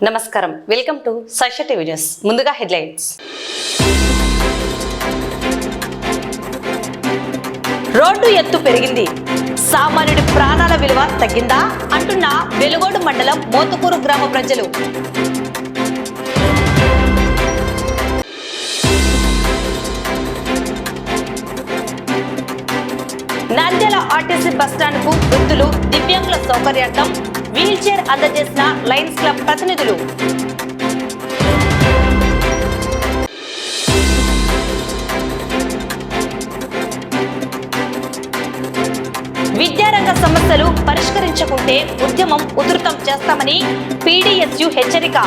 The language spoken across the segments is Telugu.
నమస్కారం, welcome to Sakshi TV news. ముందుగా హెడ్లైన్స్. రోడ్డు ఎత్తు పెరిగింది, సామాన్యుడి ప్రాణాల విలువ తగ్గిందా అంటున్న వెలుగోడు మండలం మోతుకూరు గ్రామ ప్రజలు. నంద్యాల ఆర్టీసీ బస్టాండ్ కు వృద్ధులు, దివ్యాంగుల సౌకర్యార్థం వీల్ చైర్ అందజేసిన లయన్స్ క్లబ్ ప్రతినిధులు. విద్యారంగ సమస్యలు పరిష్కరించకుంటే ఉద్యమం ఉధృతం చేస్తామని పీడీఎస్యు హెచ్చరిక.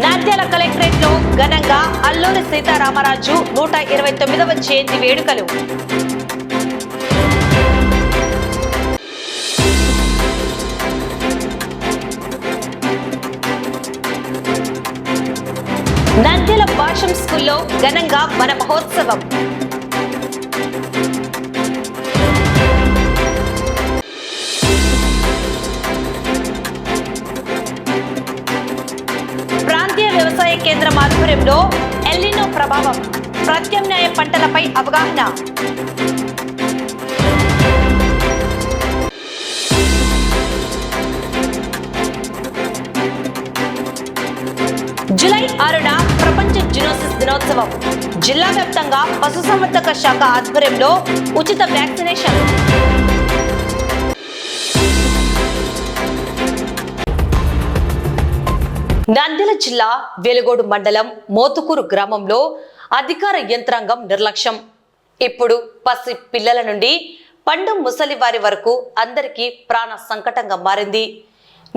నంద్యాల కలెక్టరేట్ లో ఘనంగా అల్లూరి సీతారామరాజు 129వ జయంతి వేడుకలు. నంద్యాల భాషం స్కూల్లో ఘనంగా వన మహోత్సవం. ప్రాంతీయ వ్యవసాయ కేంద్రం ఆధ్వర్యంలో ఎల్నినో ప్రభావం, ప్రత్యామ్నాయ పంటలపై అవగాహన. జూలై 6న ప్రపంచ జూనోసిస్ దినోత్సవం. జిల్లా వ్యాప్తంగా పశుసంవర్ధక శాఖ ఆధ్వర్యంలో ఉచిత వ్యాక్సినేషన్. నంద్యాల జిల్లా వెలుగోడు మండలం మోతుకూరు గ్రామంలో అధికార యంత్రాంగం నిర్లక్ష్యం. ఇప్పుడు పసి పిల్లల నుండి పండు ముసలి వారి వరకు అందరికీ ప్రాణ సంకటంగా మారింది.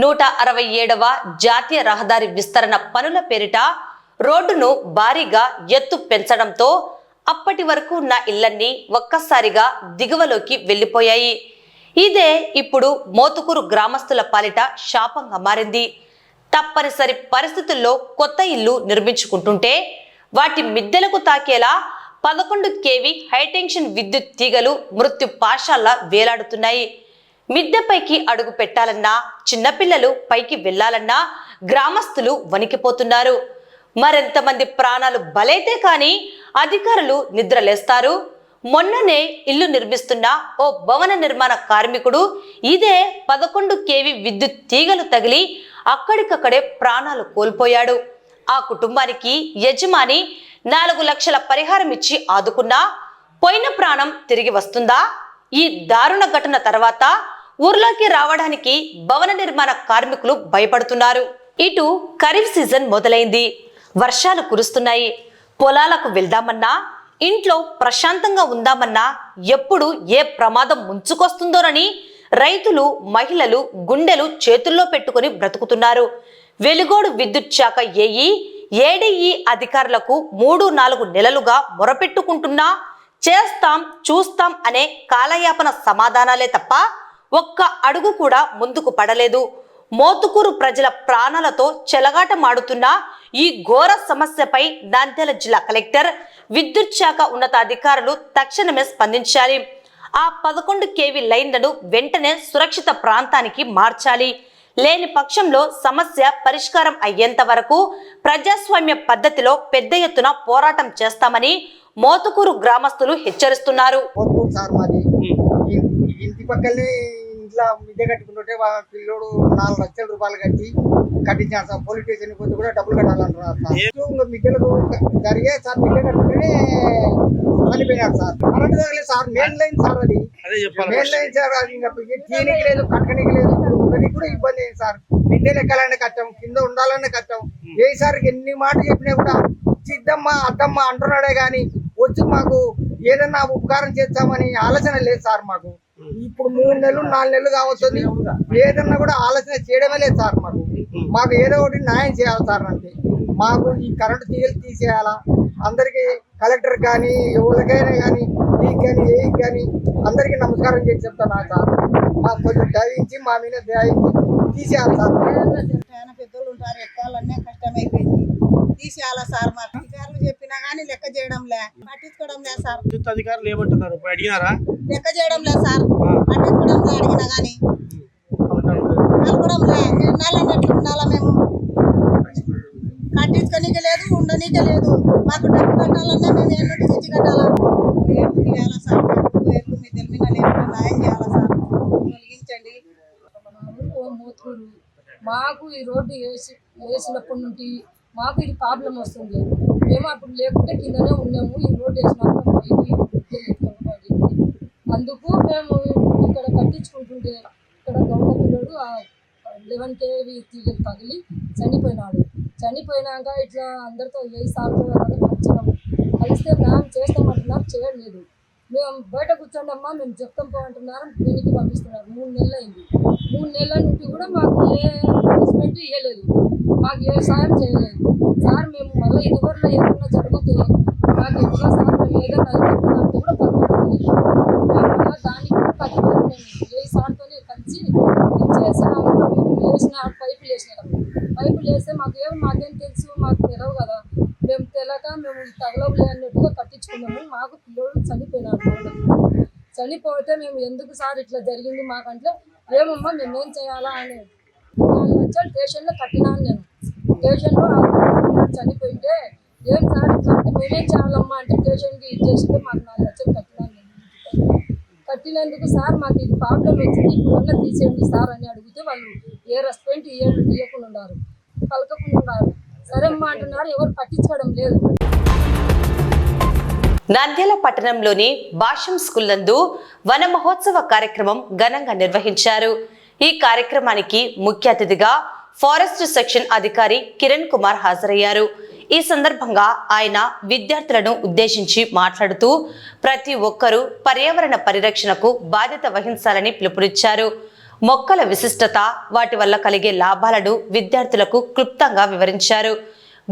167వ జాతీయ రహదారి విస్తరణ పనుల పేరిట రోడ్డును భారీగా ఎత్తు పెంచడంతో అప్పటి వరకు ఉన్న ఇళ్లన్నీ ఒక్కసారిగా దిగువలోకి వెళ్లిపోయాయి. ఇదే ఇప్పుడు మోతుకూరు గ్రామస్తుల పాలిట శాపంగా మారింది. తప్పనిసరి పరిస్థితుల్లో కొత్త ఇల్లు నిర్మించుకుంటుంటే వాటి మిద్దెలకు తాకేలా 11 kV హైటెన్షన్ విద్యుత్ తీగలు మృత్యు పాశాల్లా వేలాడుతున్నాయి. మిద్దెపైకి అడుగు పెట్టాలన్నా, చిన్నపిల్లలు పైకి వెళ్లాలన్నా గ్రామస్తులు వణికిపోతున్నారు. మరెంతమంది ప్రాణాలు బలైతే కానీ అధికారులు నిద్రలేస్తారు? మొన్ననే ఇల్లు నిర్మిస్తున్న ఓ భవన నిర్మాణ కార్మికుడు ఇదే 11 kV విద్యుత్ తీగలు తగిలి అక్కడికక్కడే ప్రాణాలు కోల్పోయాడు. ఆ కుటుంబానికి యజమాని 4 లక్షల పరిహారం ఇచ్చి ఆదుకున్నా పోయిన ప్రాణం తిరిగి వస్తుందా? ఈ దారుణ ఘటన తర్వాత ఊర్లోకి రావడానికి భవన నిర్మాణ కార్మికులు భయపడుతున్నారు. ఇటు ఖరీఫ్ సీజన్ మొదలైంది, వర్షాలు కురుస్తున్నాయి. పొలాలకు వెళ్దామన్నా, ఇంట్లో ప్రశాంతంగా ఉందామన్నా ఎప్పుడు ఏ ప్రమాదం ముంచుకొస్తుందోనని రైతులు, మహిళలు గుండెలు చేతుల్లో పెట్టుకుని బ్రతుకుతున్నారు. వెలుగోడు విద్యుత్ శాఖ ఏఈ, ఏడీఈ అధికారులకు 3-4 నెలలుగా మొరపెట్టుకుంటున్నా చేస్తాం చూస్తాం అనే కాలయాపన సమాధానాలే తప్ప ఒక్క అడుగు కూడా ముందుకు పడలేదు. మోతుకూరు ప్రజల ప్రాణాలతో చెలగాటమాడుతున్న ఈ ఘోర సమస్యపై నంద్యాల జిల్లా కలెక్టర్, విద్యుత్ శాఖ ఉన్నతాధికారులు తక్షణమే స్పందించాలి. ఆ 11 kV లైన్లను వెంటనే సురక్షిత ప్రాంతానికి మార్చాలి. లేని పక్షంలో సమస్య పరిష్కారం అయ్యేంత వరకు ప్రజాస్వామ్య పద్ధతిలో పెద్ద ఎత్తున పోరాటం చేస్తామని మోతుకూరు గ్రామస్తులు హెచ్చరిస్తున్నారు. ఇంటి పక్కనే ఇంట్లో మిద్దె కట్టుకుంటుంటే పిల్లోడు 4 లక్షల రూపాయలు కట్టించాను సార్. పోలీస్ స్టేషన్ పోతే కూడా డబ్బులు కట్టాలంటున్నారు సార్. మిద్దెలకు జరిగే సార్, మిద్దె కట్టుకుంటేనే చనిపోయినారు సార్. కరెంట్ తగలేదు సార్, మెయిన్ లైన్ సార్, అది మెయిన్ లైన్ సార్. అది ఇంకా తీయనికి లేదు, కట్టడానికి లేదు, ఉండడానికి కూడా ఇబ్బంది అయింది సార్. మిద్దెలు ఎక్కాలనే కష్టం, కింద ఉండాలనే కష్టం. ఏ సార్ ఎన్ని మాటలు చెప్పినా కూడా చిద్దమ్మ అద్దమ్మ అంటున్నాడే గాని వచ్చి మాకు ఏదన్నా ఉపకారం చేస్తామని ఆలోచన లేదు సార్. మాకు ఇప్పుడు 3 నెలలు 4 నెలలు కావస్తుంది, ఏదన్నా కూడా ఆలోచన చేయడమే లేదు సార్. మాకు ఏదో ఒకటి న్యాయం చేయాలి సార్. అంటే మాకు ఈ కరెంటు తీగలు తీసేయాలా, అందరికీ కలెక్టర్ కానీ ఎవరికైనా కానీ మీకు కానీ ఏకి కానీ అందరికీ నమస్కారం చేసి చెప్తాను సార్. మాకు కొంచెం దయించి మా మీద దయించి తీసేయాలి సార్. చాలా పెద్దోళ్ళు ఉంటారు, ఎక్కాలన్నీ కష్టమైపోయింది, తీసేయాలా సార్. మాకు అధికారులు చెప్పినా కానీ లెక్క చేయడంలే, పట్టించుకోవడంలే సార్. విద్యుత్ అధికారులు ఏమంటున్నారు? ఇప్పుడు అడిగినారా? లెక్క చేయడంలే సార్, పట్టించుకోవడంలే. అడిగినా కానీ కలపడంలే. ఎన్నాళ్ళన్నట్లు ఉండాలా మేము? కట్టించుకోనీకే లేదు, ఉండనీకే లేదు. మాకు డబ్బు కట్టాలన్నా మేము ఎన్నింటి తెచ్చి కట్టాలా? ఎన్నింటి చేయాలా సార్? ఎన్ను మీ తెలిమిన లేకుండా న్యాయం చేయాలా సార్? తొలగించండి. మూతూరు మాకు ఈ రోడ్డు వేసినప్పటి నుండి మాకు ఇది ప్రాబ్లం వస్తుంది. మేము అప్పుడు లేకుంటే కిందనే ఉన్నాము. ఈ రోడ్డు వేసినప్పుడు పైకి అందుకు మేము ఇక్కడ కట్టించుకుంటుంటే ఇక్కడ గౌడ పిల్లడు 11 kV తీగలు తగిలి చనిపోయినాడు. చనిపోయినాక ఇట్లా అందరితో 1000 సార్లు కలిస్తే న్యాయం చేస్తామంటున్నారు, చేయలేదు. మేము బయట కూర్చోండమ్మా మేము చెప్తాం పోమంటున్నారు, దీనికి పంపిస్తున్నారు. 3 నెలలు అయింది. 3 నెలల నుండి కూడా మాకు ఏ అసెస్మెంట్ ఇవ్వలేదు, మాకు ఏ సాయం చేయలేదు సార్. మేము మళ్ళీ ఇదివరలో ఏదన్నా జరిగితే మాకు ఎట్లా సార్ మేము ఏదన్నా అంటే కూడా పట్టుకోలేదు. మేము మళ్ళీ దానికి కూడా కట్టుకోలేదు. మేము 1000 సార్తోనే కలిసి ఇచ్చేసినాము. మేము వేసిన పైపులు వేసినాము. పైపులు వేస్తే మాకేం తెలుసు, మాకు తెలవు కదా. మేము తెలక మేము తగలవులే అన్నట్టుగా కట్టించుకున్నాము. మాకు పిల్లలు చనిపోయినారు. చనిపోతే మేము ఎందుకు సార్ ఇట్లా జరిగింది మాకంటే ఏమమ్మా మేమేం చేయాలా అని 4 లక్షలు స్టేషన్లో కట్టినాను. నేను స్టేషన్లో చనిపోయింటే ఏం సార్ ఇట్లా అంటే మేమేం చేయాలమ్మా అంటే స్టేషన్కి ఇచ్చేసింటే మాకు 4 లక్షలు కట్టినాను. నేను కట్టినందుకు సార్ మాకు ఇది ప్రాబ్లం వచ్చింది, ఇప్పుడన్నా తీసేయండి సార్ అని అడిగితే వాళ్ళు ఏ రెస్పాండ్ ఇవ్వకుండా ఉన్నారు, పలకకుండా ఉన్నారు. సరే అమ్మా అంటున్నారు, ఎవరు పట్టించుకోవడం లేదు. నంద్యాల పట్టణంలోని భాష్యం స్కూల్ నందు వన మహోత్సవ కార్యక్రమం ఘనంగా నిర్వహించారు. ఈ కార్యక్రమానికి ముఖ్య అతిథిగా ఫారెస్ట్ సెక్షన్ అధికారి కిరణ్ కుమార్ హాజరయ్యారు. ఈ సందర్భంగా ఆయన విద్యార్థులను ఉద్దేశించి మాట్లాడుతూ ప్రతి ఒక్కరూ పర్యావరణ పరిరక్షణకు బాధ్యత వహించాలని పిలుపునిచ్చారు. మొక్కల విశిష్టత, వాటి వల్ల కలిగే లాభాలను విద్యార్థులకు క్లుప్తంగా వివరించారు.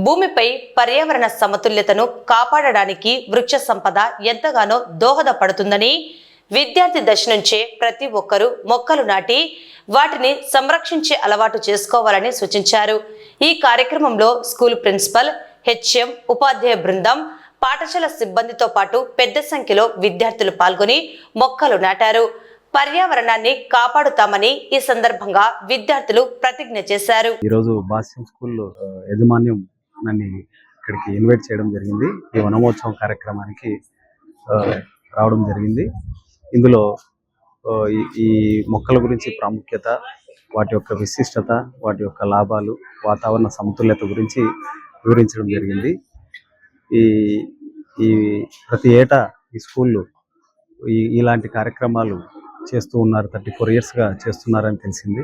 భూమిపై పర్యావరణ సమతుల్యతను కాపాడడానికి వృక్ష సంపద ఎంతగానో దోహదపడుతుందని, విద్యార్థి దశ నుంచే ప్రతి ఒక్కరూ మొక్కలు నాటి వాటిని సంరక్షించే అలవాటు చేసుకోవాలని సూచించారు. ఈ కార్యక్రమంలో స్కూల్ ప్రిన్సిపల్, హెచ్ఎం, ఉపాధ్యాయ బృందం, పాఠశాల సిబ్బందితో పాటు పెద్ద సంఖ్యలో విద్యార్థులు పాల్గొని మొక్కలు నాటారు. పర్యావరణాన్ని కాపాడుతామని ఈ సందర్భంగా విద్యార్థులు ప్రతిజ్ఞ చేశారు. ఈరోజు భాష్యం స్కూల్ యాజమాన్యం నన్ను ఇక్కడికి ఇన్వైట్ చేయడం జరిగింది. ఈ వనమోత్సవం కార్యక్రమానికి రావడం జరిగింది. ఇందులో ఈ మొక్కల గురించి ప్రాముఖ్యత, వాటి యొక్క విశిష్టత, వాటి యొక్క లాభాలు, వాతావరణ సమతుల్యత గురించి వివరించడం జరిగింది. ఈ ప్రతి ఏటా ఈ స్కూళ్ళు ఇలాంటి కార్యక్రమాలు చేస్తూ ఉన్నారు. 34 yearsగా చేస్తున్నారని తెలిసింది.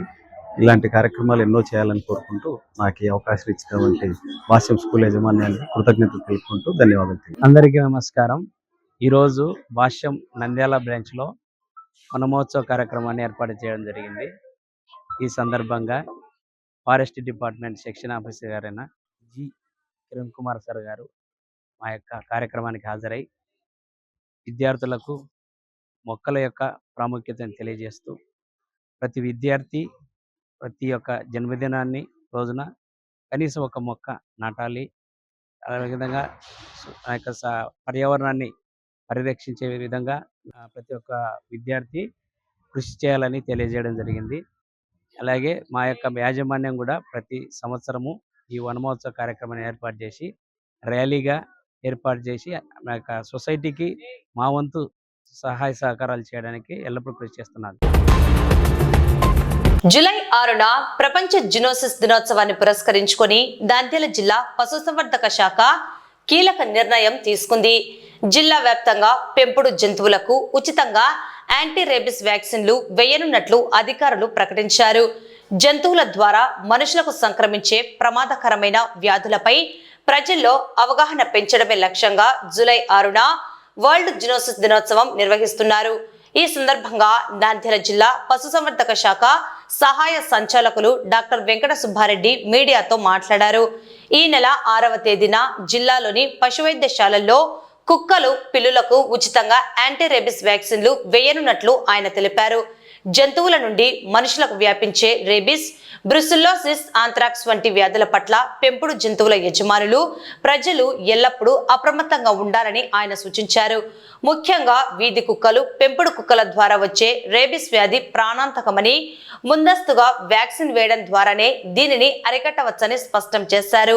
ఇలాంటి కార్యక్రమాలు ఎన్నో చేయాలని కోరుకుంటూ నాకు ఈ అవకాశం ఇచ్చినటువంటి భాష్యం స్కూల్ యాజమాన్యానికి కృతజ్ఞతలు తెలుపుకుంటూ ధన్యవాదాలు. అందరికీ నమస్కారం. ఈరోజు భాష్యం నంద్యాల బ్రాంచ్లో వనమహోత్సవ కార్యక్రమాన్ని ఏర్పాటు చేయడం జరిగింది. ఈ సందర్భంగా ఫారెస్ట్ డిపార్ట్మెంట్ సెక్షన్ ఆఫీసర్ గారైన జి కిరణ్ కుమార్ సార్ గారు మా యొక్క కార్యక్రమానికి హాజరై విద్యార్థులకు మొక్కల యొక్క ప్రాముఖ్యతను తెలియజేస్తూ ప్రతి విద్యార్థి ప్రతి ఒక్క జన్మదినాన్ని రోజున కనీసం ఒక మొక్క నాటాలి. అదేవిధంగా ఆ యొక్క పర్యావరణాన్ని పరిరక్షించే విధంగా ప్రతి ఒక్క విద్యార్థి కృషి చేయాలని తెలియజేయడం జరిగింది. అలాగే మా యొక్క యాజమాన్యం కూడా ప్రతి సంవత్సరము ఈ వనమహోత్సవ కార్యక్రమాన్ని ఏర్పాటు చేసి ర్యాలీగా ఏర్పాటు చేసి మా యొక్క సొసైటీకి మా వంతు సహాయ సహకారాలు చేయడానికి ఎల్లప్పుడూ కృషి చేస్తున్నాను. జూలై 6న ప్రపంచ జునోసిస్ దినోత్సవాన్ని పురస్కరించుకొని నంద్యాల జిల్లా పశుసంవర్ధక శాఖ కీలక నిర్ణయం తీసుకుంది. జిల్లా వ్యాప్తంగా పెంపుడు జంతువులకు ఉచితంగా యాంటీ రేబిస్ వ్యాక్సిన్లు వేయనున్నట్లు అధికారులు ప్రకటించారు. జంతువుల ద్వారా మనుషులకు సంక్రమించే ప్రమాదకరమైన వ్యాధులపై ప్రజల్లో అవగాహన పెంచడమే లక్ష్యంగా జూలై 6న వరల్డ్ జునోసిస్ దినోత్సవం నిర్వహిస్తున్నారు. ఈ సందర్భంగా నంద్యాల జిల్లా పశుసంవర్ధక శాఖ సహాయ సంచాలకులు డాక్టర్ వెంకట సుబ్బారెడ్డి మీడియాతో మాట్లాడారు. ఈ నెల 6వ తేదీన జిల్లాలోని పశువైద్యశాలల్లో కుక్కలు, పిల్లులకు ఉచితంగా యాంటీ రేబిస్ వ్యాక్సిన్లు వేయనున్నట్లు ఆయన తెలిపారు. జంతువుల నుండి మనుషులకు వ్యాపించే రేబిస్, బ్రుసిల్లోసిస్, ఆంథ్రాక్స్ వంటి వ్యాధుల పట్ల పెంపుడు జంతువుల యజమానులు, ప్రజలు ఎల్లప్పుడూ అప్రమత్తంగా ఉండాలని ఆయన సూచించారు. ముఖ్యంగా వీధి కుక్కలు, పెంపుడు కుక్కల ద్వారా వచ్చే రేబిస్ వ్యాధి ప్రాణాంతకమని, ముందస్తుగా వ్యాక్సిన్ వేయడం ద్వారానే దీనిని అరికట్టవచ్చని స్పష్టం చేశారు.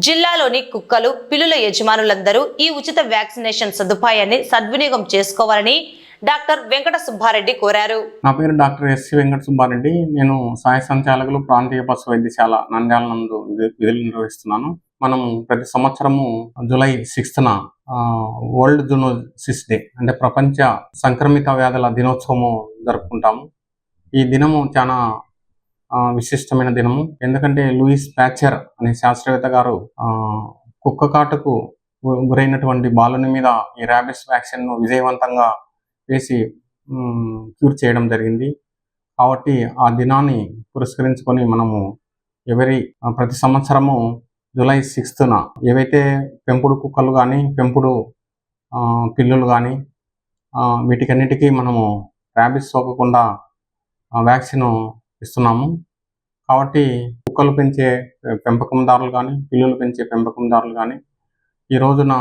జిల్లాలోని కుక్కలు, పిల్లుల యజమానులందరూ ఈ ఉచిత వ్యాక్సినేషన్ సదుపాయాన్ని సద్వినియోగం చేసుకోవాలని డాక్టర్ వెంకట సుబ్బారెడ్డి కోరారు. నా పేరు డాక్టర్ ఎస్సి వెంకట సుబ్బారెడ్డి. నేను సహాయ సంచాలకులు ప్రాంతీయ పశు వైద్యశాల నంద్యాల నందు విధులు నిర్వహిస్తున్నాను. మనం ప్రతి సంవత్సరము జూలై 6న వరల్డ్ జూనోసిస్ డే అంటే ప్రపంచ సంక్రమిత వ్యాధుల దినోత్సవము జరుపుకుంటాము. ఈ దినము చాలా విశిష్టమైన దినము. ఎందుకంటే లూయిస్ ప్యాచర్ అనే శాస్త్రవేత్త గారు కుక్క కాటుకు గురైనటువంటి బాలుని మీద ఈ ర్యాబిస్ వ్యాక్సిన్ విజయవంతంగా వేసి క్యూర్ చేయడం జరిగింది. కాబట్టి ఆ దినాన్ని పురస్కరించుకొని మనము ప్రతి సంవత్సరము జూలై 6న ఏవైతే పెంపుడు కుక్కలు కానీ, పెంపుడు పిల్లులు కానీ వీటికన్నిటికీ మనము ర్యాబిస్ సోకకుండా వ్యాక్సిన్ ఇస్తున్నాము. కాబట్టి కుక్కలు పెంచే పెంపకందారులు కానీ, పిల్లులు పెంచే పెంపకందారులు కానీ ఈ రోజున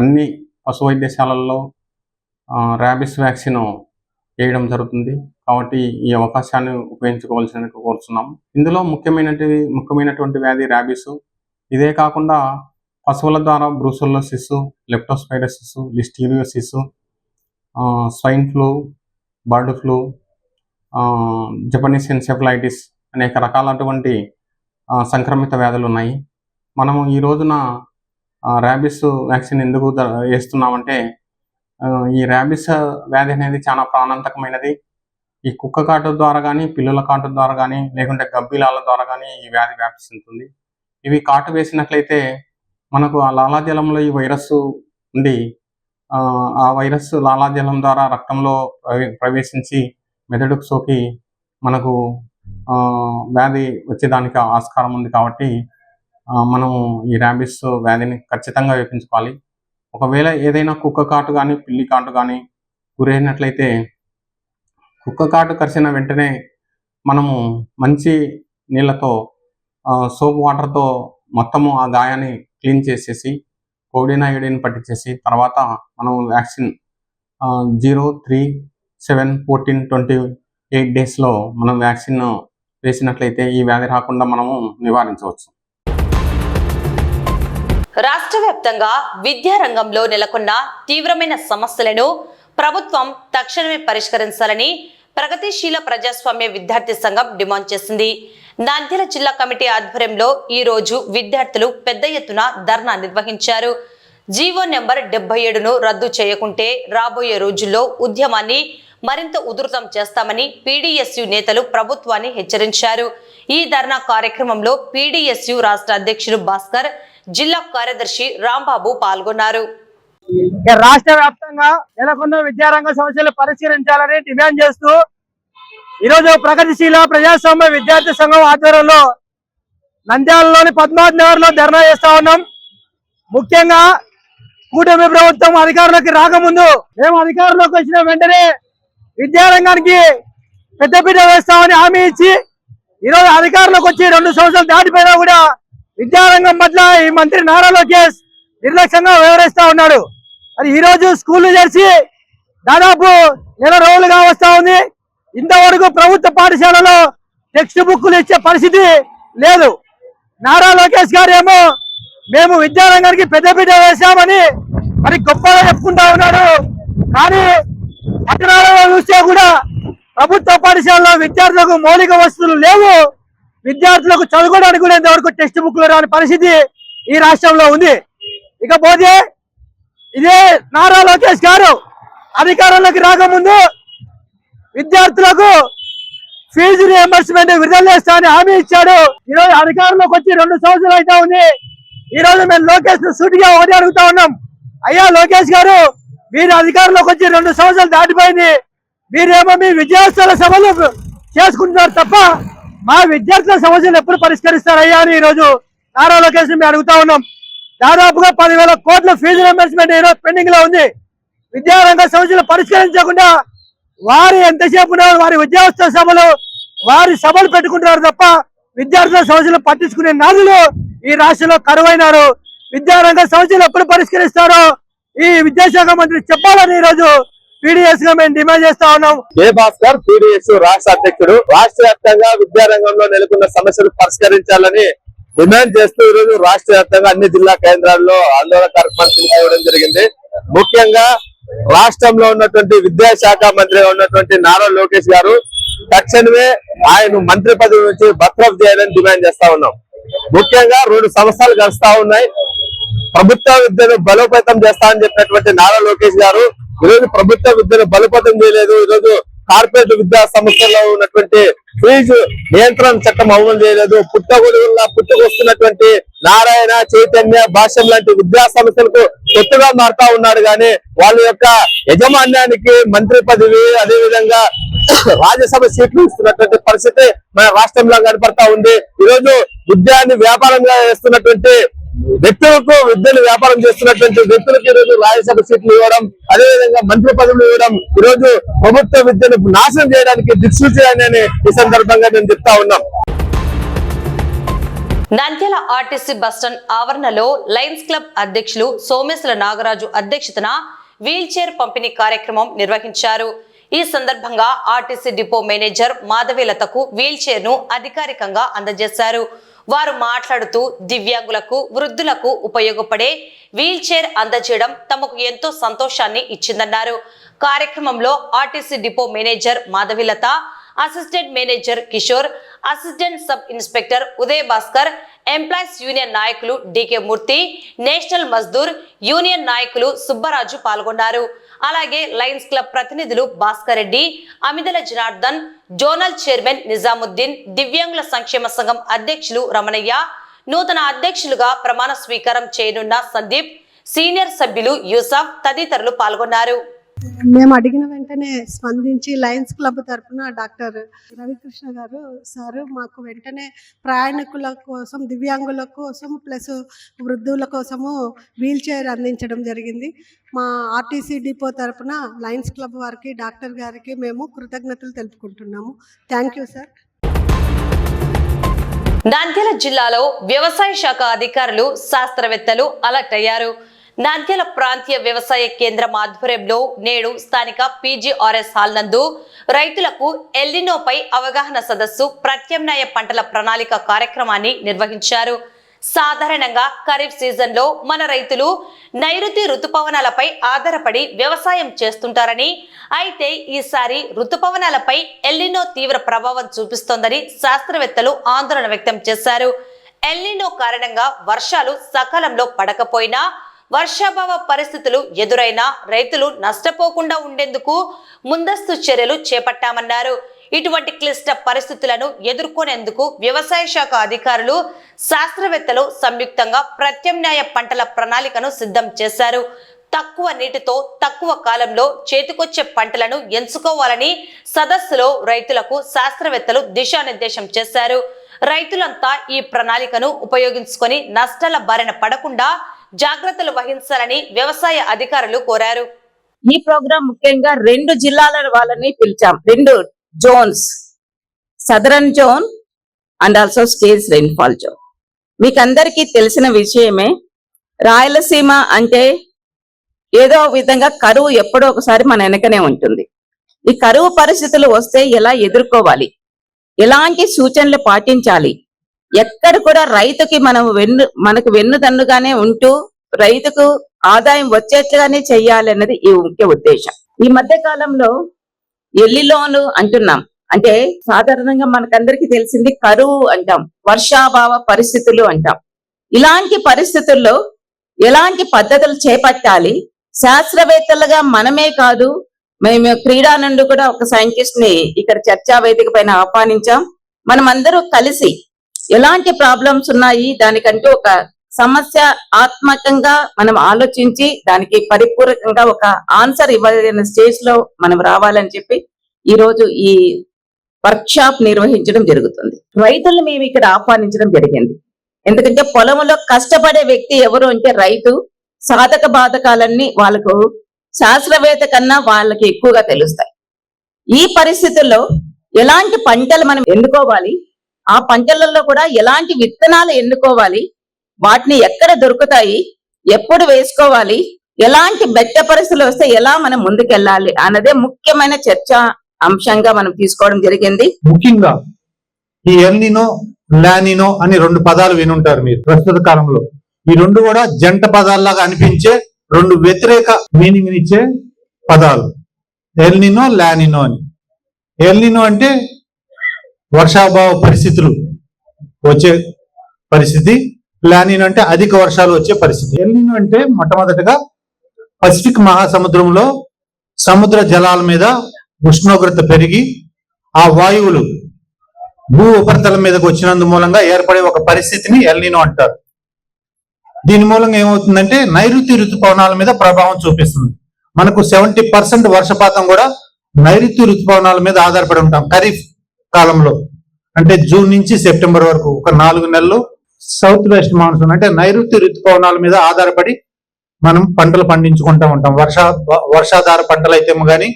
అన్ని పశు వైద్యశాలల్లో ర్యాబిస్ వ్యాక్సిన్ వేయడం జరుగుతుంది. కాబట్టి ఈ అవకాశాన్ని ఉపయోగించుకోవాల్సిందిగా కోరుతున్నాము. ఇందులో ముఖ్యమైనటువంటి వ్యాధి ర్యాబిస్. ఇదే కాకుండా పశువుల ద్వారా brucellosis, leptospirosis, listeriosis, swine flu, bird flu, Japanese encephalitis అనేక రకాలటువంటి సంక్రమిత వ్యాధులు ఉన్నాయి. మనము ఈ రోజున ర్యాబిస్ వ్యాక్సిన్ ఎందుకు వేస్తున్నామంటే ఈ ర్యాబిస్ వ్యాధి అనేది చాలా ప్రాణాంతకమైనది. ఈ కుక్క కాటు ద్వారా కానీ, పిల్లుల కాటు ద్వారా కానీ, లేకుంటే గబ్బిలాల ద్వారా కానీ ఈ వ్యాధి వ్యాపిస్తుంది. ఇవి కాటు వేసినట్లయితే మనకు ఆ లాలాజలంలో ఈ వైరస్ ఉండి ఆ వైరస్ లాలాజలం ద్వారా రక్తంలో ప్రవేశించి మెదడుకు సోకి మనకు వ్యాధి వచ్చేదానికి ఆస్కారం ఉంది. కాబట్టి మనము ఈ ర్యాబిస్ వ్యాధిని ఖచ్చితంగా వేయించుకోవాలి. ఒకవేళ ఏదైనా కుక్క కాటు కానీ, పిల్లి కాటు కానీ గురైనట్లయితే కుక్క కాటు కరిచిన వెంటనే మనము మంచి నీళ్ళతో సోప్ వాటర్తో మొత్తము ఆ గాయాన్ని క్లీన్ చేసేసి కోడిన్ పట్టించేసి తర్వాత మనం వ్యాక్సిన్ 0, 3, 7, 14, 28 డేస్లో మనం వ్యాక్సిన్ వేసినట్లయితే ఈ వ్యాధి రాకుండా మనము నివారించవచ్చు. రాష్ట్ర వ్యాప్తంగా విద్యారంగంలో నెలకొన్న తీవ్రమైన సమస్యలను ప్రభుత్వం తక్షణమే పరిష్కరించాలని ప్రగతిశీల ప్రజాస్వామ్య విద్యార్థి సంఘం డిమాండ్ చేసింది. నంద్యాల జిల్లా కమిటీ ఆధ్వర్యంలో ఈ రోజు విద్యార్థులు పెద్ద ఎత్తున ధర్నా నిర్వహించారు. జీవో నెంబర్ 77ను రద్దు చేయకుంటే రాబోయే రోజుల్లో ఉద్యమాన్ని మరింత ఉధృతం చేస్తామని పీడీఎస్యు నేతలు ప్రభుత్వాన్ని హెచ్చరించారు. ఈ ధర్నా కార్యక్రమంలో పీడీఎస్యు రాష్ట్ర అధ్యక్షులు భాస్కర్, జిల్లా కార్యదర్శి రాంబాబు పాల్గొన్నారు. రాష్ట్ర వ్యాప్తంగా నెలకొన్న విద్యారంగ సమస్యలు పరిష్కరించాలని డిమాండ్ చేస్తూ ఈరోజు ప్రగతిశీల ప్రజాస్వామ్య విద్యార్థి సంఘం ఆధ్వర్యంలో నంద్యాలలోని పద్మావతి నగర్ లో ధర్నా చేస్తా ఉన్నాం. ముఖ్యంగా కూటమి ప్రభుత్వం అధికారంలోకి రాకముందు మేము అధికారంలోకి వచ్చిన వెంటనే విద్యారంగానికి పెద్దపీట వేస్తామని హామీ ఇచ్చి ఈరోజు అధికారంలోకి వచ్చి 2 సంవత్సరాలు దాటిపోయినా కూడా విద్యారంగం పట్ల ఈ మంత్రి నారా లోకేష్ నిర్లక్ష్యంగా వ్యవహరిస్తా ఉన్నాడు. అది ఈ రోజు స్కూళ్లు తెరిచి దాదాపు 1 రోజులుగా వస్తా ఉంది. ఇంతవరకు ప్రభుత్వ పాఠశాలలో టెక్స్ట్ బుక్లు ఇచ్చే పరిస్థితి లేదు. నారా లోకేష్ గారు ఏమో మేము విద్యారంగానికి పెద్దపీట వేశామని మరి గొప్పగా చెప్పుకుంటా ఉన్నాడు. కానీ పట్టణాలలో చూస్తే కూడా ప్రభుత్వ పాఠశాలలో విద్యార్థులకు మౌలిక వసతులు లేవు. విద్యార్థులకు చదువుకోవడానికి కూడా ఇంతవరకు టెక్స్ట్ బుక్లు రాని పరిస్థితి ఈ రాష్ట్రంలో ఉంది. ఇకపోతే ఇదే నారా లోకేష్ గారు అధికారంలోకి రాకముందు విద్యార్థులకు ఫీజు రియంబర్స్మెంట్ విడుదల చేస్తామని హామీ ఇచ్చాడు. ఈరోజు అధికారంలోకి వచ్చి 2 సంవత్సరాలు అయితే ఉంది. ఈ రోజు మేము లోకేష్ సూటిగా ఒకటి అడుగుతా ఉన్నాం. అయ్యా లోకేష్ గారు, మీరు అధికారంలోకి వచ్చి 2 సంవత్సరాలు దాటిపోయింది. మీరేమో మీ విద్యార్థుల సభలు చేసుకుంటున్నారు తప్ప మా విద్యార్థుల సమస్యలు ఎప్పుడు పరిష్కరిస్తారయ్యా అని ఈరోజు నారా లోకేష్ మేము అడుగుతా ఉన్నాం. దాదాపుగా 10,000 కోట్ల ఫీజు రియంబర్స్మెంట్ ఈరోజు పెండింగ్ లో ఉంది. విద్యారంగ సమస్యలు పరిష్కరించకుండా వారు ఎంతసేపు వారి ఉద్యోగస్తుల సభలు వారి సభలు పెట్టుకుంటున్నారు తప్ప విద్యార్థుల సమస్యలు పట్టించుకునే నాదులు ఈ రాష్ట్రంలో కరువైనారు. విద్యారంగ సమస్యలు ఎప్పుడు పరిష్కరిస్తారో ఈ విద్యాశాఖ మంత్రి చెప్పాలని ఈ రోజు పీడీఎస్ గా మేము డిమాండ్ చేస్తా ఉన్నాం. ఏ భాస్కర్ పీడీఎస్ రాష్ట్ర అధ్యక్షుడు రాష్ట్ర వ్యాప్తంగా విద్యారంగంలో నెలకొన్న సమస్యలు పరిష్కరించాలని డిమాండ్ చేస్తూ ఈ రోజు రాష్ట్ర వ్యాప్తంగా అన్ని జిల్లా కేంద్రాల్లో ఆందోళన కార్యక్రమాలు పిలుపుకోవడం జరిగింది. ముఖ్యంగా రాష్ట్రంలో ఉన్నటువంటి విద్యాశాఖ మంత్రిగా ఉన్నటువంటి నారా లోకేష్ గారు తక్షణమే ఆయన మంత్రి పదవి నుంచి బర్తరఫ్ చేయాలని డిమాండ్ చేస్తా ఉన్నాం. ముఖ్యంగా 2 సంవత్సరాలు గడుస్తా ఉన్నాయి. ప్రభుత్వ విద్యను బలోపేతం చేస్తా అని చెప్పినటువంటి నారా లోకేష్ గారు ఈరోజు ప్రభుత్వ విద్యను బలోపేతం చేయలేదు. ఈరోజు కార్పొరేట్ విద్యా సంస్థల్లో ఉన్నటువంటి ఫీజు నియంత్రణ చట్టం అమలు చేయలేదు. పుట్టుకొస్తున్నటువంటి నారాయణ, చైతన్య, భాష్యం లాంటి విద్యా సంస్థలకు కొత్తగా మారుతా ఉన్నాడు. కానీ వాళ్ళ యొక్క యజమాన్యానికి మంత్రి పదవి అదేవిధంగా రాజ్యసభ సీట్లు ఇస్తున్నటువంటి పరిస్థితి మన రాష్ట్రంలో కనపడతా ఉంది. ఈరోజు విద్యాన్ని వ్యాపారంగా చేస్తున్నటువంటి వ్యక్తులకు, విద్యను వ్యాపారం చేస్తున్నటువంటి వ్యక్తులకు ఈరోజు రాజ్యసభ సీట్లు ఇవ్వడం, అదేవిధంగా మంత్రి పదవులు ఇవ్వడం ఈరోజు ప్రభుత్వ విద్యను నాశనం చేయడానికి దిక్సూచి అని ఈ సందర్భంగా నేను చెప్తా ఉన్నాం. నంద్యాల ఆర్టీసీ బస్టాండ్ ఆవరణలో లయన్స్ క్లబ్ అధ్యక్షులు సోమేశ్వర నాగరాజు అధ్యక్షతన వీల్ చైర్ పంపిణీ కార్యక్రమం నిర్వహించారు. ఈ సందర్భంగా ఆర్టీసీ డిపో మేనేజర్ మాధవీలతకు వీల్ చైర్ ను అధికారికంగా అందజేశారు. వారు మాట్లాడుతూ దివ్యాంగులకు, వృద్ధులకు ఉపయోగపడే వీల్ చైర్ అందజేయడం తమకు ఎంతో సంతోషాన్ని ఇచ్చిందన్నారు. కార్యక్రమంలో RTC depot manager Madhavilatha, assistant manager Kishore, assistant sub inspector Uday Bhaskar, employees union నాయకులు DK Murthy, national Mazdoor union నాయకులు సుబ్బరాజు పాల్గొన్నారు. అలాగే లయన్స్ క్లబ్ ప్రతినిధులు భాస్కర్ రెడ్డి, అమిదల జనార్దన్, జోనల్ చైర్మన్ నిజాముద్దీన్, దివ్యాంగుల సంక్షేమ సంఘం అధ్యక్షులు రమణయ్య, నూతన అధ్యక్షులుగా ప్రమాణ స్వీకారం చేయనున్న సందీప్, సీనియర్ సభ్యులు యూసఫ్ తదితరులు పాల్గొన్నారు. మేము అడిగిన వెంటనే స్పందించి లయన్స్ క్లబ్ తరఫున డాక్టర్ రవికృష్ణ గారు సార్ మాకు వెంటనే ప్రయాణికుల కోసం, దివ్యాంగుల కోసం ప్లస్ వృద్ధుల కోసము వీల్ చైర్ అందించడం జరిగింది. మా ఆర్టీసీ డిపో తరఫున లయన్స్ క్లబ్ వారికి, డాక్టర్ గారికి మేము కృతజ్ఞతలు తెలుపుకుంటున్నాము. Thank you sir. నంద్యాల జిల్లాలో వ్యవసాయ శాఖ అధికారులు, శాస్త్రవేత్తలు అలర్ట్ అయ్యారు. నంద్యాల ప్రాంతీయ వ్యవసాయ కేంద్రం ఆధ్వర్యంలో నేడు స్థానిక పీజీఆర్ఎస్ హాల్ నందు రైతులకు ఎల్నినోపై అవగాహన సదస్సు, ప్రత్యామ్నాయ పంటల ప్రణాళిక కార్యక్రమాన్ని నిర్వహించారు. సాధారణంగా ఖరీఫ్ సీజన్లో మన రైతులు నైరుతి రుతుపవనాలపై ఆధారపడి వ్యవసాయం చేస్తుంటారని, అయితే ఈసారి రుతుపవనాలపై ఎల్నినో తీవ్ర ప్రభావం చూపిస్తోందని శాస్త్రవేత్తలు ఆందోళన వ్యక్తం చేశారు. ఎల్నినో కారణంగా వర్షాలు సకాలంలో పడకపోయినా, వర్షాభావ పరిస్థితులు ఎదురైనా రైతులు నష్టపోకుండా ఉండేందుకు ముందస్తు చర్యలు చేపట్టామన్నారు. ఇటువంటి క్లిష్ట పరిస్థితులను ఎదుర్కొనేందుకు వ్యవసాయ శాఖ అధికారులు, శాస్త్రవేత్తలు సంయుక్తంగా ప్రత్యామ్నాయ పంటల ప్రణాళికను సిద్ధం చేశారు. తక్కువ నీటితో తక్కువ కాలంలో చేతికొచ్చే పంటలను ఎంచుకోవాలని సదస్సులో రైతులకు శాస్త్రవేత్తలు దిశానిర్దేశం చేశారు. రైతులంతా ఈ ప్రణాళికను ఉపయోగించుకొని నష్టాల బారిన పడకుండా జాగ్రత్తలు వహించాలని వ్యవసాయ అధికారులు కోరారు. ఈ ప్రోగ్రాం ముఖ్యంగా 2 జిల్లాల వాళ్ళని పిలిచాం. 2 zones, southern zone and also stage rainfall zone. మీకు అందరికీ తెలిసిన విషయమే, రాయలసీమ అంటే ఏదో విధంగా కరువు ఎప్పుడో ఒకసారి మన వెనకనే ఉంటుంది. ఈ కరువు పరిస్థితులు వస్తే ఎలా ఎదుర్కోవాలి, ఎలాంటి సూచనలు పాటించాలి, ఎక్కడ కూడా రైతుకి మనకు వెన్నుదన్నుగానే ఉంటూ రైతుకు ఆదాయం వచ్చేట్లుగానే చెయ్యాలి అన్నది ఈ ముఖ్య ఉద్దేశం. ఈ మధ్య కాలంలో ఎల్లిలోను అంటున్నాం. అంటే సాధారణంగా మనకందరికీ తెలిసింది కరువు అంటాం, వర్షాభావ పరిస్థితులు అంటాం. ఇలాంటి పరిస్థితుల్లో ఎలాంటి పద్ధతులు చేపట్టాలి, శాస్త్రవేత్తలుగా మనమే కాదు, మేము క్రీడా నుండి కూడా ఒక సైంటిస్ట్ ని ఇక్కడ చర్చా వేదిక పైన ఆహ్వానించాం. మనమందరూ కలిసి ఎలాంటి ప్రాబ్లమ్స్ ఉన్నాయి, దానికంటూ ఒక సమస్య ఆత్మకంగా మనం ఆలోచించి దానికి పరిపూర్వకంగా ఒక ఆన్సర్ ఇవ్వాలనే స్టేజ్ లో మనం రావాలని చెప్పి ఈ రోజు ఈ వర్క్ షాప్ నిర్వహించడం జరుగుతుంది. రైతులను మేము ఇక్కడ ఆహ్వానించడం జరిగింది. ఎందుకంటే పొలంలో కష్టపడే వ్యక్తి ఎవరు అంటే రైతు. సాధక బాధకాలన్నీ వాళ్ళకు శాస్త్రవేత్త కన్నా వాళ్ళకి ఎక్కువగా తెలుస్తాయి. ఈ పరిస్థితుల్లో ఎలాంటి పంటలు మనం ఎన్నుకోవాలి, ఆ పంటలలో కూడా ఎలాంటి విత్తనాలు ఎన్నుకోవాలి, వాటిని ఎక్కడ దొరుకుతాయి, ఎప్పుడు వేసుకోవాలి, ఎలాంటి బెట్ట పరిస్థితులు వస్తే ఎలా మనం ముందుకెళ్ళాలి అన్నదే ముఖ్యమైన చర్చా అంశంగా మనం తీసుకోవడం జరిగింది. ముఖ్యంగా ఈ ఎల్నినో లానినో అని 2 పదాలు వినుంటారు మీరు ప్రస్తుత కాలంలో. ఈ 2 కూడా జంట పదాల్లాగా అనిపించే 2 వ్యతిరేక మీనింగ్ ఇచ్చే పదాలు, ఎల్నినో లానినో అని. ఎల్నినో అంటే వర్షాభావ పరిస్థితులు వచ్చే పరిస్థితి, లానినో అంటే అధిక వర్షాలు వచ్చే పరిస్థితి. ఎల్నినో అంటే మొట్టమొదటిగా పసిఫిక్ మహాసముద్రంలో సముద్ర జలాల మీద ఉష్ణోగ్రత పెరిగి ఆ వాయువులు భూ ఉపరితలం మీదకి వచ్చినందు మూలంగా ఏర్పడే ఒక పరిస్థితిని ఎల్నినో అంటారు. దీని మూలంగా ఏమవుతుందంటే నైరుతి ఋతుపవనాల మీద ప్రభావం చూపిస్తుంది. మనకు 70% వర్షపాతం కూడా నైరుతి ఋతుపవనాల మీద ఆధారపడి ఉంటాం. ఖరీఫ్ కాలంలో అంటే జూన్ నుంచి సెప్టెంబర్ వరకు ఒక 4 నెలలు సౌత్ వెస్ట్ మాన్సూన్ అంటే నైరుతి ఋతుపవనాల మీద ఆధారపడి మనం పంటలు పండించుకుంటూ ఉంటాం. వర్షాధార పంటలు అయితే కానీ,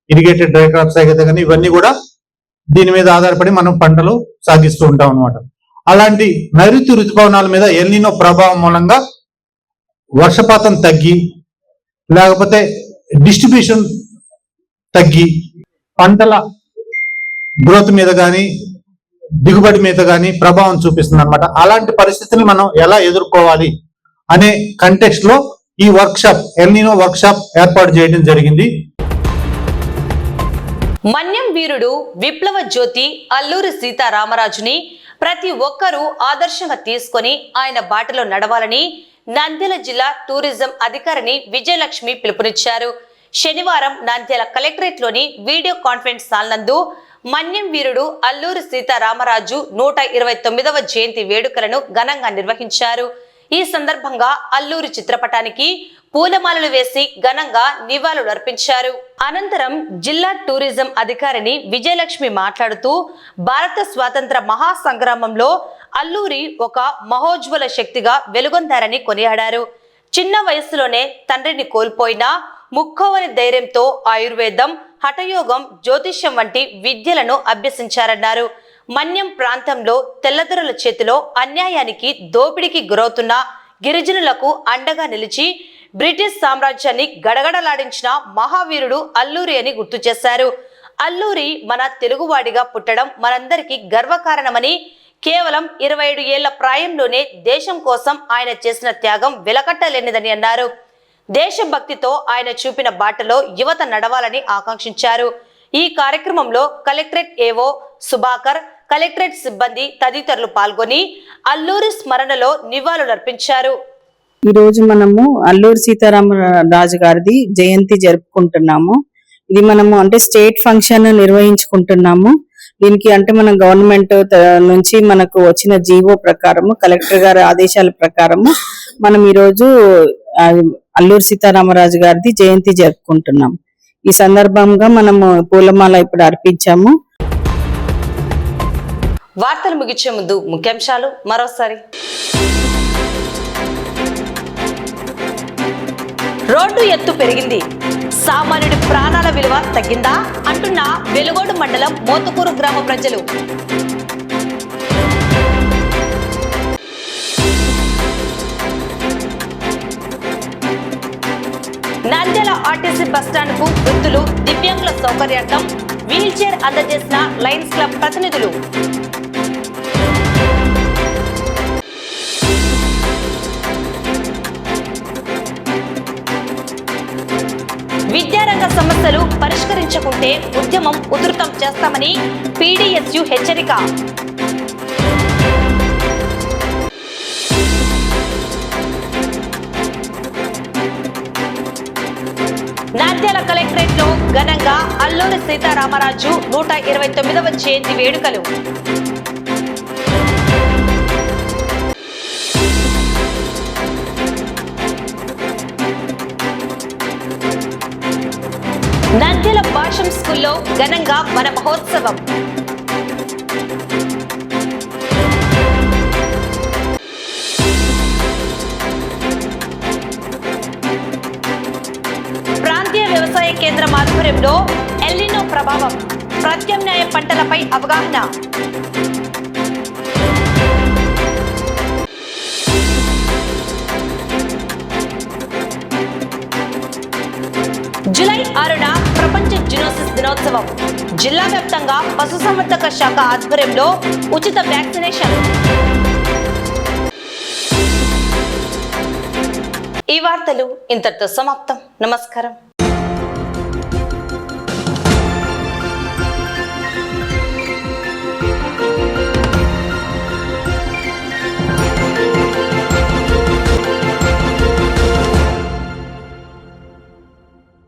ఇరిగేటెడ్ డ్రై క్రాప్స్ అయితే కానీ, ఇవన్నీ కూడా దీని మీద ఆధారపడి మనం పంటలు సాగిస్తూ ఉంటాం అన్నమాట. అలాంటి నైరుతి ఋతుపవనాల మీద ఎల్నినో ప్రభావం మూలంగా వర్షపాతం తగ్గి, లేకపోతే డిస్ట్రిబ్యూషన్ తగ్గి, పంటల గ్రోత్ మీద కానీ దిగుబడి మీద కానీ ప్రభావం చూపిస్తుంది అనమాట. అలాంటి పరిస్థితిని మనం ఎలా ఎదుర్కోవాలి అనే కంటెక్స్ట్ లో ఈ వర్క్షాప్, ఎల్నినో వర్క్షాప్ ఏర్పాటు చేయడం జరిగింది. మన్యం వీరుడు విప్లవ జ్యోతి అల్లూరి సీతారామరాజుని ప్రతి ఒక్కరూ ఆదర్శంగా తీసుకొని ఆయన బాటలో నడవాలని నంద్యాల జిల్లా టూరిజం అధికారిని విజయలక్ష్మి పిలుపునిచ్చారు. శనివారం నంద్యాల కలెక్టరేట్ లోని వీడియో కాన్ఫరెన్స్ హాల్ నందు మన్యం వీరుడు అల్లూరి సీతారామరాజు 129వ జయంతి వేడుకలను ఘనంగా నిర్వహించారు. ఈ సందర్భంగా అల్లూరి చిత్రపటానికి పూలమాలలు వేసి ఘనంగా నివాళులు అర్పించారు. అనంతరం జిల్లా టూరిజం అధికారిని విజయలక్ష్మి మాట్లాడుతూ భారత స్వాతంత్ర మహాసంగ్రామంలో అల్లూరి ఒక మహోజ్వల శక్తిగా వెలుగొందారని కొనియాడారు. చిన్న వయసులోనే తండ్రిని కోల్పోయినా ముక్కోవని ధైర్యంతో ఆయుర్వేదం, హఠయోగం, జ్యోతిష్యం వంటి విద్యలను అభ్యసించారన్నారు. మన్యం ప్రాంతంలో తెల్లదొరల చేతిలో అన్యాయానికి దోపిడీకి గురవుతున్న గిరిజనులకు అండగా నిలిచి బ్రిటిష్ సామ్రాజ్యాన్ని గడగడలాడించిన మహావీరుడు అల్లూరి అని గుర్తు చేశారు. అల్లూరి మన తెలుగువాడిగా పుట్టడం మనందరికీ గర్వకారణమని, కేవలం 27 ఏళ్ల ప్రాయంలోనే దేశం కోసం ఆయన చేసిన త్యాగం వెలకట్టలేనిదని అన్నారు. దేశభక్తితో ఆయన చూపిన బాటలో యువత నడవాలని ఆకాంక్షించారు. ఈ కార్యక్రమంలో కలెక్టరేట్ ఏవో సుభాకర్, కలెక్టరేట్ సిబ్బంది తదితరులు పాల్గొని అల్లూరి స్మరణలో నివాళులర్పించారు. ఈ రోజు మనము అల్లూరి సీతారామరాజు గారిది జయంతి జరుపుకుంటున్నాము. ఇది మనము అంటే స్టేట్ ఫంక్షన్ నిర్వహించుకుంటున్నాము. దీనికి అంటే మన గవర్నమెంట్ నుంచి మనకు వచ్చిన జీవో ప్రకారము, కలెక్టర్ గారి ఆదేశాల ప్రకారము మనం ఈ రోజు అల్లూరి సీతారామరాజు గారిది జయంతి జరుపుకుంటున్నాం. ఈ సందర్భంగా మనము పూలమాల ఇప్పుడు అర్పించాము. వార్తలు ముగించే ముందు ముఖ్యాంశాలు మరోసారి. రోడ్డు ఎత్తు పెరిగింది, సామాన్యుడి ప్రాణాల విలువ తగ్గిందా అంటున్న వెలుగోడు మండలం మోతుకూరు గ్రామ ప్రజలు. నంద్యాల ఆర్టీసీ బస్టాండ్ కు వృద్ధులు, దివ్యాంగుల సౌకర్యార్థం వీల్ చైర్ అందజేసిన లయన్స్ క్లబ్ ప్రతినిధులు. విద్యారంగ సమస్యలు పరిష్కరించకుంటే ఉద్యమం ఉధృతం చేస్తామని పీడీఎస్యు హెచ్చరిక. నంద్యాల కలెక్టరేట్ లో ఘనంగా అల్లూరి సీతారామరాజు 129వ జయంతి వేడుకలు. నంద్యాల భాషం స్కూల్లో ఘనంగా వన మహోత్సవం. ప్రాంతీయ వ్యవసాయ కేంద్రం ఆధ్వర్యంలో ఎల్నినో ప్రభావం, ప్రత్యామ్నాయ పంటలపై అవగాహన. జూలై 6న ప్రపంచ జూనోసిస్ దినోత్సవం. జిల్లా వ్యాప్తంగా పశుసంవర్ధక శాఖ ఆధ్వర్యంలో ఉచిత వ్యాక్సినేషన్. ఈ వార్తలు ఇంతటితో సమాప్తం. నమస్కారం.